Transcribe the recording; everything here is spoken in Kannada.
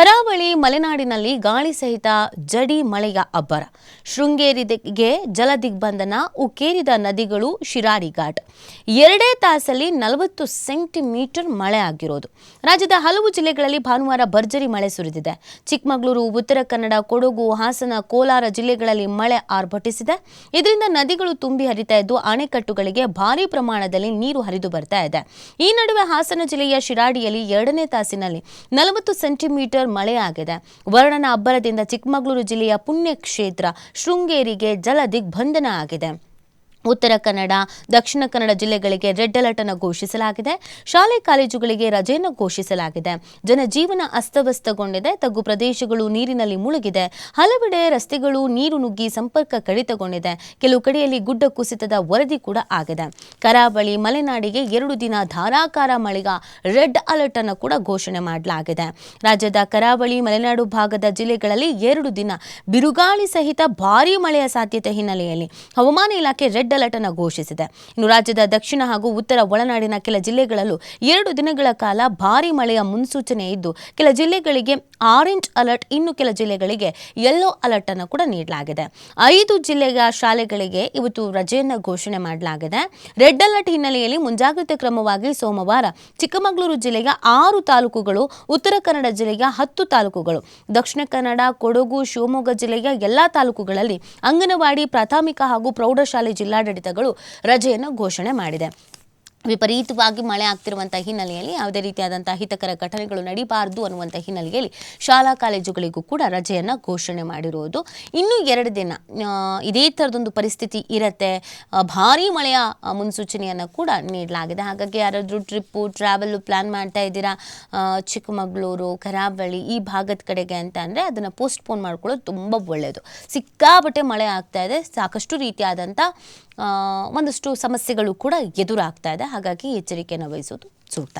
ಕರಾವಳಿ ಮಲೆನಾಡಿನಲ್ಲಿ ಗಾಳಿ ಸಹಿತ ಜಡಿ ಮಳೆಯ ಅಬ್ಬರ. ಶೃಂಗೇರಿಗೆ ಜಲ ದಿಗ್ಬಂಧನ, ಉಕ್ಕೇರಿದ ನದಿಗಳು. ಶಿರಾಡಿ ಘಾಟ್ ಎರಡೇ ತಾಸಲ್ಲಿ 40 ಸೆಂಟಿಮೀಟರ್ ಮಳೆ ಆಗಿರೋದು. ರಾಜ್ಯದ ಹಲವು ಜಿಲ್ಲೆಗಳಲ್ಲಿ ಭಾನುವಾರ ಭರ್ಜರಿ ಮಳೆ ಸುರಿದಿದೆ. ಚಿಕ್ಕಮಗಳೂರು, ಉತ್ತರ ಕನ್ನಡ, ಕೊಡಗು, ಹಾಸನ, ಕೋಲಾರ ಜಿಲ್ಲೆಗಳಲ್ಲಿ ಮಳೆ ಆರ್ಭಟಿಸಿದೆ. ಇದರಿಂದ ನದಿಗಳು ತುಂಬಿ ಹರಿತಾ ಇದ್ದು ಅಣೆಕಟ್ಟುಗಳಿಗೆ ಭಾರೀ ಪ್ರಮಾಣದಲ್ಲಿ ನೀರು ಹರಿದು ಬರ್ತಾ ಇದೆ. ಈ ನಡುವೆ ಹಾಸನ ಜಿಲ್ಲೆಯ ಶಿರಾಡಿಯಲ್ಲಿ ಎರಡನೇ ತಾಸಿನಲ್ಲಿ 40 ಸೆಂಟಿಮೀಟರ್ ಮಳೆಯಾಗಿದೆ. ವರ್ಣನ ಅಬ್ಬರದಿಂದ ಚಿಕ್ಕಮಗಳೂರು ಜಿಲ್ಲೆಯ ಪುಣ್ಯಕ್ಷೇತ್ರ ಶೃಂಗೇರಿಗೆ ಜಲ ದಿಗ್ಬಂಧನ ಆಗಿದೆ. ಉತ್ತರ ಕನ್ನಡ, ದಕ್ಷಿಣ ಕನ್ನಡ ಜಿಲ್ಲೆಗಳಿಗೆ ರೆಡ್ ಅಲರ್ಟ್ ಅನ್ನು ಘೋಷಿಸಲಾಗಿದೆ. ಶಾಲೆ ಕಾಲೇಜುಗಳಿಗೆ ರಜೆಯನ್ನು ಘೋಷಿಸಲಾಗಿದೆ. ಜನಜೀವನ ಅಸ್ತವ್ಯಸ್ತಗೊಂಡಿದೆ. ತಗ್ಗು ಪ್ರದೇಶಗಳು ನೀರಿನಲ್ಲಿ ಮುಳುಗಿದೆ. ಹಲವೆಡೆ ರಸ್ತೆಗಳು ನೀರು ನುಗ್ಗಿ ಸಂಪರ್ಕ ಕಡಿತಗೊಂಡಿದೆ. ಕೆಲವು ಕಡೆಯಲ್ಲಿ ಗುಡ್ಡ ಕುಸಿತದ ವರದಿ ಕೂಡ ಆಗಿದೆ. ಕರಾವಳಿ ಮಲೆನಾಡಿಗೆ 2 ದಿನ ಧಾರಾಕಾರ ಮಳೆಗೆ ರೆಡ್ ಅಲರ್ಟ್ ಅನ್ನು ಕೂಡ ಘೋಷಣೆ ಮಾಡಲಾಗಿದೆ. ರಾಜ್ಯದ ಕರಾವಳಿ ಮಲೆನಾಡು ಭಾಗದ ಜಿಲ್ಲೆಗಳಲ್ಲಿ 2 ದಿನ ಬಿರುಗಾಳಿ ಸಹಿತ ಭಾರೀ ಮಳೆಯ ಸಾಧ್ಯತೆ ಹಿನ್ನೆಲೆಯಲ್ಲಿ ಹವಾಮಾನ ಇಲಾಖೆ ರೆಡ್ ಅಲರ್ಟ್ ಅನ್ನು ಘೋಷಿಸಿದೆ. ಇನ್ನು ರಾಜ್ಯದ ದಕ್ಷಿಣ ಹಾಗೂ ಉತ್ತರ ಒಳನಾಡಿನ ಕೆಲ ಜಿಲ್ಲೆಗಳಲ್ಲೂ 2 ದಿನಗಳ ಕಾಲ ಭಾರೀ ಮಳೆಯ ಮುನ್ಸೂಚನೆ ಇದ್ದು, ಕೆಲ ಜಿಲ್ಲೆಗಳಿಗೆ ಆರೆಂಜ್ ಅಲರ್ಟ್, ಇನ್ನು ಕೆಲ ಜಿಲ್ಲೆಗಳಿಗೆ ಯೆಲ್ಲೋ ಅಲರ್ಟ್ ಅನ್ನು ಕೂಡ ನೀಡಲಾಗಿದೆ. 5 ಜಿಲ್ಲೆಯ ಶಾಲೆಗಳಿಗೆ ಇವತ್ತು ರಜೆಯನ್ನು ಘೋಷಣೆ ಮಾಡಲಾಗಿದೆ. ರೆಡ್ ಅಲರ್ಟ್ ಹಿನ್ನೆಲೆಯಲ್ಲಿ ಮುಂಜಾಗ್ರತೆ ಕ್ರಮವಾಗಿ ಸೋಮವಾರ ಚಿಕ್ಕಮಗಳೂರು ಜಿಲ್ಲೆಯ 6 ತಾಲೂಕುಗಳು, ಉತ್ತರ ಕನ್ನಡ ಜಿಲ್ಲೆಯ 10 ತಾಲೂಕುಗಳು, ದಕ್ಷಿಣ ಕನ್ನಡ, ಕೊಡಗು, ಶಿವಮೊಗ್ಗ ಜಿಲ್ಲೆಯ ಎಲ್ಲಾ ತಾಲೂಕುಗಳಲ್ಲಿ ಅಂಗನವಾಡಿ, ಪ್ರಾಥಮಿಕ ಹಾಗೂ ಪ್ರೌಢಶಾಲೆ ಜಿಲ್ಲಾಡಳಿತಗಳು ರಜೆಯನ್ನು ಘೋಷಣೆ ಮಾಡಿದೆ. ವಿಪರೀತವಾಗಿ ಮಳೆ ಆಗ್ತಿರುವಂಥ ಹಿನ್ನೆಲೆಯಲ್ಲಿ ಯಾವುದೇ ರೀತಿಯಾದಂಥ ಹಿತಕರ ಘಟನೆಗಳು ನಡೀಬಾರದು ಅನ್ನುವಂಥ ಹಿನ್ನೆಲೆಯಲ್ಲಿ ಶಾಲಾ ಕಾಲೇಜುಗಳಿಗೂ ಕೂಡ ರಜೆಯನ್ನು ಘೋಷಣೆ ಮಾಡಿರುವುದು. ಇನ್ನೂ 2 ದಿನ ಇದೇ ಥರದೊಂದು ಪರಿಸ್ಥಿತಿ ಇರುತ್ತೆ. ಭಾರೀ ಮಳೆಯ ಮುನ್ಸೂಚನೆಯನ್ನು ಕೂಡ ನೀಡಲಾಗಿದೆ. ಹಾಗಾಗಿ ಯಾರಾದರೂ ಟ್ರಾವೆಲ್ ಪ್ಲ್ಯಾನ್ ಮಾಡ್ತಾ ಇದ್ದೀರಾ ಚಿಕ್ಕಮಗಳೂರು, ಕರಾವಳಿ ಈ ಭಾಗದ ಕಡೆಗೆ ಅಂತ ಅಂದರೆ ಅದನ್ನು ಪೋಸ್ಟ್ಪೋನ್ ಮಾಡ್ಕೊಳ್ಳೋದು ತುಂಬ ಒಳ್ಳೆಯದು. ಸಿಕ್ಕಾಪಟ್ಟೆ ಮಳೆ ಆಗ್ತಾ ಇದೆ. ಸಾಕಷ್ಟು ರೀತಿಯಾದಂಥ ಒಂದಷ್ಟು ಸಮಸ್ಯೆಗಳು ಕೂಡ ಎದುರಾಗ್ತಾ ಇದೆ. ಹಾಗಾಗಿ ಎಚ್ಚರಿಕೆಯನ್ನು ವಹಿಸೋದು ಸೂಕ್ತ.